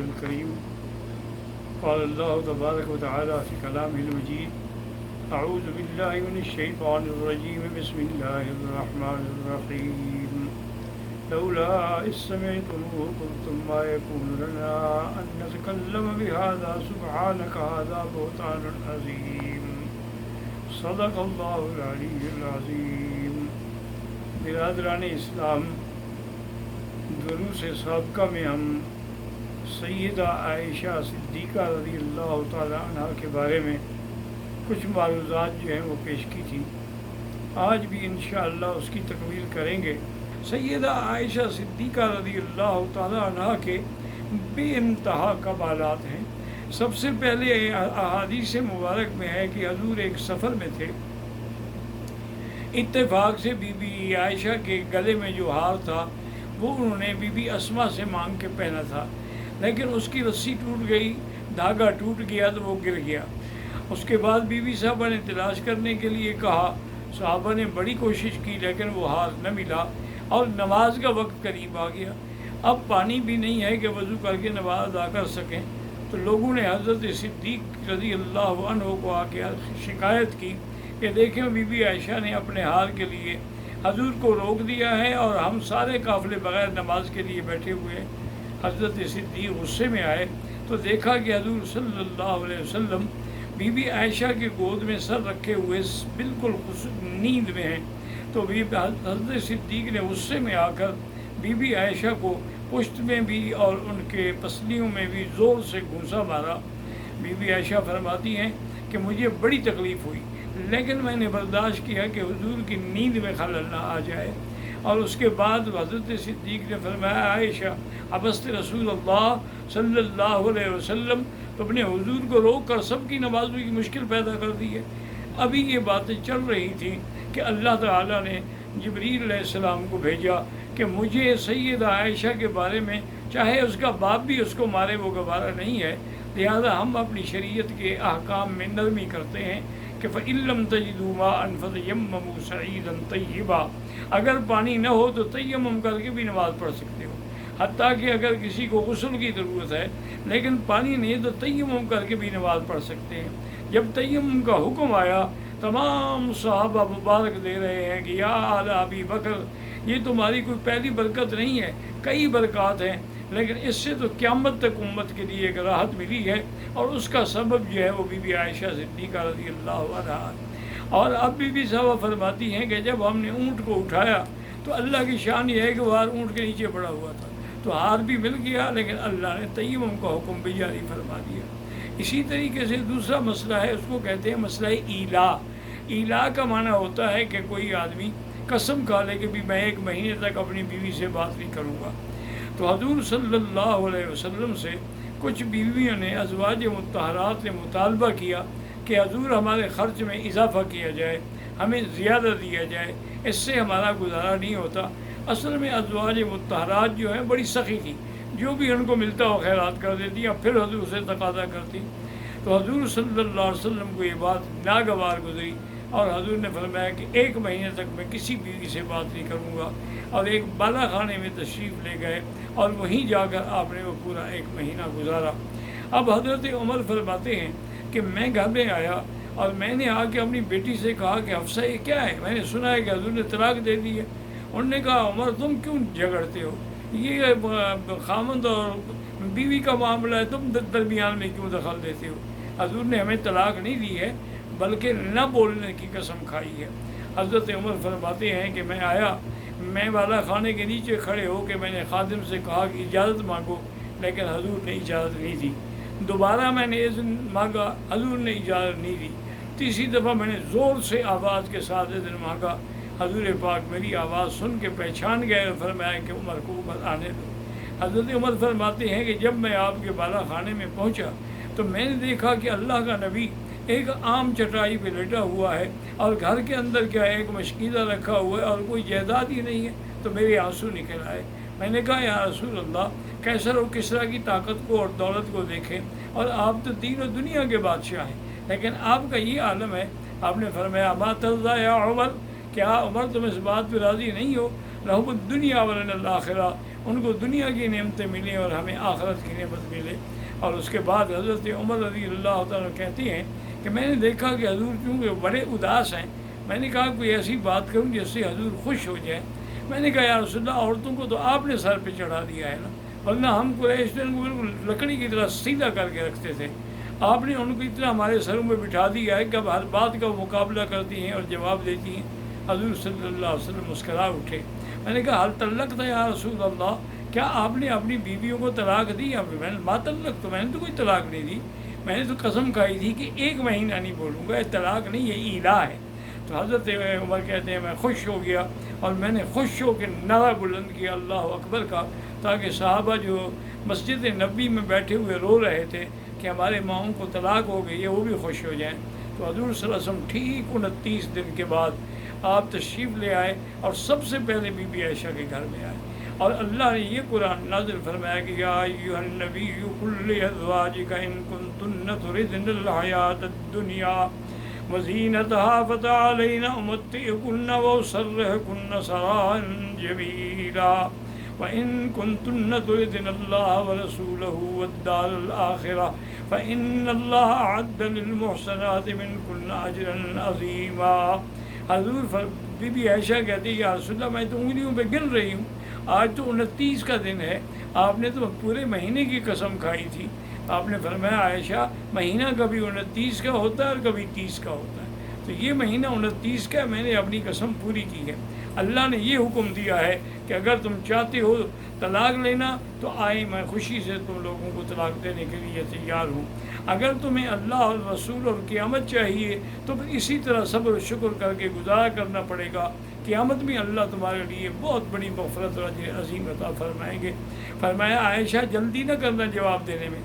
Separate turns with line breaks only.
الكريم قال الله تبارك وتعالى في كلامه المجيد أعوذ بالله من الشيطان الرجيم بسم الله الرحمن الرحيم لولا إذ سمعتموه قلتم ما يكون لنا أن نتكلم بهذا سبحانك هذا بهتان عظيم صدق الله العلي العظيم. برادران اسلام، دروس سابقہ میں ہم سیدہ عائشہ صدیقہ رضی اللہ تعالی عنہ کے بارے میں کچھ معلومات جو ہیں وہ پیش کی تھی. آج بھی انشاءاللہ اس کی تکمیل کریں گے. سیدہ عائشہ صدیقہ رضی اللہ تعالی عنہ کے بے انتہا کمالات ہیں. سب سے پہلے احادیث مبارک میں ہے کہ حضور ایک سفر میں تھے. اتفاق سے بی بی عائشہ کے گلے میں جو ہار تھا وہ انہوں نے بی بی اسما سے مانگ کے پہنا تھا، لیکن اس کی رسی ٹوٹ گئی، دھاگا ٹوٹ گیا تو وہ گر گیا. اس کے بعد بی بی صاحبہ نے تلاش کرنے کے لیے کہا. صحابہ نے بڑی کوشش کی لیکن وہ ہار نہ ملا اور نماز کا وقت قریب آ گیا. اب پانی بھی نہیں ہے کہ وضو کر کے نماز ادا کر سکیں، تو لوگوں نے حضرت صدیق رضی اللہ عنہ کو آ کے شکایت کی کہ دیکھیں بی بی عائشہ نے اپنے ہار کے لیے حضور کو روک دیا ہے اور ہم سارے قافلے بغیر نماز کے لیے بیٹھے ہوئے ہیں. حضرت صدیق غصے میں آئے تو دیکھا کہ حضور صلی اللہ علیہ وسلم بی بی عائشہ کے گود میں سر رکھے ہوئے بالکل نیند میں ہیں. تو حضرت صدیق نے غصے میں آ کر بی بی عائشہ کو پشت میں بھی اور ان کے پسلیوں میں بھی زور سے گھونسا مارا. بی بی عائشہ فرماتی ہیں کہ مجھے بڑی تکلیف ہوئی، لیکن میں نے برداشت کیا کہ حضور کی نیند میں خلل نہ آ جائے. اور اس کے بعد حضرت صدیق نے فرمایا عائشہ ابست رسول اللہ صلی اللہ علیہ وسلم، تو اپنے حضور کو روک کر سب کی نمازوں کی مشکل پیدا کر دی ہے. ابھی یہ باتیں چل رہی تھیں کہ اللہ تعالیٰ نے جبریل علیہ السلام کو بھیجا کہ مجھے سیدہ عائشہ کے بارے میں، چاہے اس کا باپ بھی اس کو مارے وہ گوارا نہیں ہے، لہذا ہم اپنی شریعت کے احکام میں نرمی کرتے ہیں کہ فَإِن لَّمْ تَجِدُوا مَاءً فَتَيَمَّمُوا صَعِيدًا طَيِّبًا، اگر پانی نہ ہو تو تیمم کر کے بھی نماز پڑھ سکتے ہو. حتیٰ کہ اگر کسی کو غسل کی ضرورت ہے لیکن پانی نہیں تو تیمم کر کے بھی نماز پڑھ سکتے ہیں. جب تیمم کا حکم آیا تمام صحابہ مبارک دے رہے ہیں کہ یا آل ابی بکر، یہ تمہاری کوئی پہلی برکت نہیں ہے، کئی برکات ہیں، لیکن اس سے تو قیامت تک امت کے لیے ایک راحت ملی ہے، اور اس کا سبب جو ہے وہ بی بی عائشہ صدیقہ رضی اللہ عنہا. اور اب بی بی صاحبہ فرماتی ہیں کہ جب ہم نے اونٹ کو اٹھایا تو اللہ کی شان یہ ہے کہ وہ ہار اونٹ کے نیچے پڑا ہوا تھا، تو ہار بھی مل گیا، لیکن اللہ نے تیمم کا حکم بھی جاری فرما دیا. اسی طریقے سے دوسرا مسئلہ ہے، اس کو کہتے ہیں مسئلہ ایلا. ایلا کا معنی ہوتا ہے کہ کوئی آدمی قسم کھا لے کہ بھی میں 1 مہینے تک اپنی بیوی سے بات نہیں کروں گا. تو حضور صلی اللہ علیہ وسلم سے کچھ بیویوں نے، ازواج مطہرات نے مطالبہ کیا کہ حضور ہمارے خرچ میں اضافہ کیا جائے، ہمیں زیادہ دیا جائے، اس سے ہمارا گزارا نہیں ہوتا. اصل میں ازواج مطہرات جو ہیں بڑی سخی تھی، جو بھی ان کو ملتا ہو خیرات کر دیتی یا پھر حضور سے تقاضا کرتی. تو حضور صلی اللہ علیہ وسلم کو یہ بات ناگوار گزری اور حضور نے فرمایا کہ 1 مہینے تک میں کسی بیوی سے بات نہیں کروں گا، اور ایک بالا خانے میں تشریف لے گئے اور وہیں جا کر آپ نے وہ پورا 1 مہینہ گزارا. اب حضرت عمر فرماتے ہیں کہ میں گھر میں آیا اور میں نے آ کے اپنی بیٹی سے کہا کہ حفصہ یہ کیا ہے، میں نے سنا ہے کہ حضور نے طلاق دے دی ہے. انہوں نے کہا عمر تم کیوں جھگڑتے ہو، یہ خامند اور بیوی کا معاملہ ہے، تم درمیان میں کیوں دخل دیتے ہو. حضور نے ہمیں طلاق نہیں دی ہے بلکہ نہ بولنے کی قسم کھائی ہے. حضرت عمر فرماتے ہیں کہ میں آیا، میں بالا خانے کے نیچے کھڑے ہو کے میں نے خادم سے کہا کہ اجازت مانگو، لیکن حضور نے اجازت نہیں دی. دوبارہ میں نے اذن مانگا، حضور نے اجازت نہیں دی. تیسری دفعہ میں نے زور سے آواز کے ساتھ اذن مانگا، حضور پاک میری آواز سن کے پہچان گئے اور فرمایا کہ عمر کو اوپر آنے دو. حضرت عمر فرماتے ہیں کہ جب میں آپ کے بالا خانے میں پہنچا تو میں نے دیکھا کہ اللہ کا نبی ایک عام چٹائی پہ لیٹا ہوا ہے اور گھر کے اندر کیا ہے ایک مشکیزہ رکھا ہوا ہے اور کوئی جائیداد ہی نہیں ہے. تو میرے آنسو نکل آئے. میں نے کہا یا رسول اللہ، کیسر و کسریٰ کی طاقت کو اور دولت کو دیکھیں، اور آپ تو دین و دنیا کے بادشاہ ہیں، لیکن آپ کا یہ عالم ہے. آپ نے فرمایا ما ترضیٰ یا عمر، کیا عمر تم اس بات پہ راضی نہیں ہو؟ لہم الدنیا ولنا الآخرہ، ان کو دنیا کی نعمتیں ملیں اور ہمیں آخرت کی نعمت ملے۔ اور اس کے بعد حضرت عمر رضی اللہ تعالیٰ کہتی ہیں کہ میں نے دیکھا کہ حضور چونکہ بڑے اداس ہیں، میں نے کہا کوئی ایسی بات کروں جس سے حضور خوش ہو جائے۔ میں نے کہا یا رسول اللہ، عورتوں کو تو آپ نے سر پہ چڑھا دیا ہے نا، ورنہ ہم قریش ان کو بالکل لکڑی کی طرح سیدھا کر کے رکھتے تھے، آپ نے ان کو اتنا ہمارے سروں میں بٹھا دیا ہے کہ اب ہر بات کا مقابلہ کرتی ہیں اور جواب دیتی ہیں۔ حضور صلی اللہ علیہ وسلم مسکرا اٹھے۔ میں نے کہا حل طلقت یا رسول اللہ، کیا آپ نے اپنی بیویوں کو طلاق دی؟ میں نے ما طلق، تو میں نے تو کوئی طلاق نہیں دی، میں نے تو قسم کھائی تھی کہ 1 مہینہ نہیں بولوں گا، یہ طلاق نہیں، یہ ایلا ہے۔ تو حضرت عمر کہتے ہیں میں خوش ہو گیا اور میں نے خوش ہو کے نعرہ بلند کیا اللہ اکبر کا، تاکہ صحابہ جو مسجد نبوی میں بیٹھے ہوئے رو رہے تھے کہ ہمارے ماؤں کو طلاق ہو گئی ہے، وہ بھی خوش ہو جائیں۔ تو حضور صلی اللہ علیہ وسلم ٹھیک 29 دن کے بعد آپ تشریف لے آئے اور سب سے پہلے بی بی عائشہ کے گھر میں آئے، اور اللہ نے یہ قرآن نازل فرمایا کہ یا ایھا النبی قل لازواجک ان کنتن تردن الحیاۃ الدنیا وزینتها فتعالین امتعکن واسرحکن سراحا جمیلا وَإِن كُنتُنَّ تُرِدْنَ اللَّهَ وَرَسُولَهُ وَالدَّارَ الْآخِرَةَ فَإِنَّ اللَّهَ أَعَدَّ لِلْمُحْسَنَاتِ مِنكُنَّ أَجْرًا عَظِيمًا۔ حضور بی بی عائشہ کہتی ہے یا رسول اللہ، میں تو انگلیوں پہ گن رہی ہوں، آج تو 29 کا دن ہے، آپ نے تو پورے مہینے کی قسم کھائی تھی۔ آپ نے فرمایا عائشہ، مہینہ کبھی 29 کا ہوتا ہے اور کبھی 30 کا ہوتا ہے، تو یہ مہینہ 29 کا، میں نے اپنی قسم پوری کی ہے۔ اللہ نے یہ حکم دیا ہے کہ اگر تم چاہتے ہو طلاق لینا تو آئیں، میں خوشی سے تم لوگوں کو طلاق دینے کے لیے تیار ہوں۔ اگر تمہیں اللہ اور رسول اور قیامت چاہیے تو پھر اسی طرح صبر و شکر کر کے گزارا کرنا پڑے گا، قیامت میں اللہ تمہارے لیے بہت بڑی مغفرت اور اجر عظیم عطا فرمائیں گے۔ فرمایا عائشہ جلدی نہ کرنا جواب دینے میں،